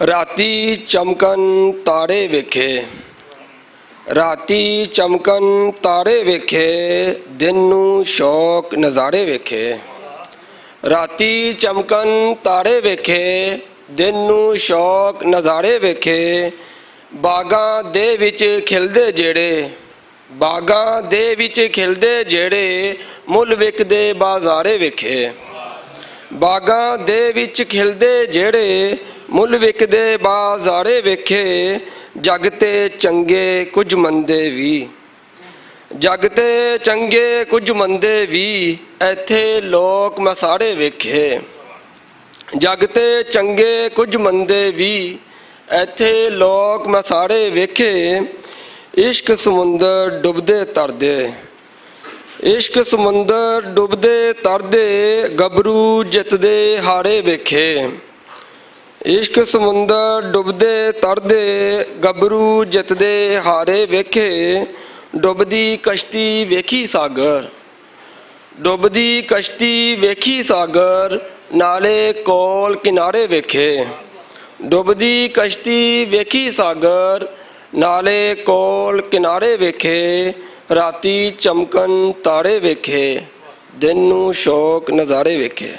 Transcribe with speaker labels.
Speaker 1: राती चमकन तारे वेखे, राती चमकन तारे वेखे, दिन नू शौक नज़ारे वेखे। राती चमकन तारे वेखे, दिन नू शौक नज़ारे वेखे। बागां दे विच खिलदे जेड़े, बागां दे विच खिलदे जेड़े, मुल विकदे बाज़ारे वेखे। बागां दे विच खिलदे जेड़े, मुल विकदे बाज़ारे वेखे। जग ते चंगे कुछ मंदे भी, जग ते चंगे कुछ मंदे भी, इत्थे लोक मसारे वेखे। जग ते चंगे कुछ मंदे भी, इत्थे लोक मसारे वेखे। इश्क समुंदर डुबदे तरदे, इश्क समुंदर डुबदे तरदे, गबरू जितदे हारे वेखे। इश्क समुंदर डुबदे तरदे, गबरू जितदे हारे वेखे। डुबदी कश्ती वेखी सागर, डुबदी कश्ती वेखी सागर, नाले कोल किनारे वेखे। डुबदी कश्ती वेखी सागर, नाले कोल किनारे वेखे। राती चमकन तारे वेखे, दिन नू शौक नज़ारे वेखे।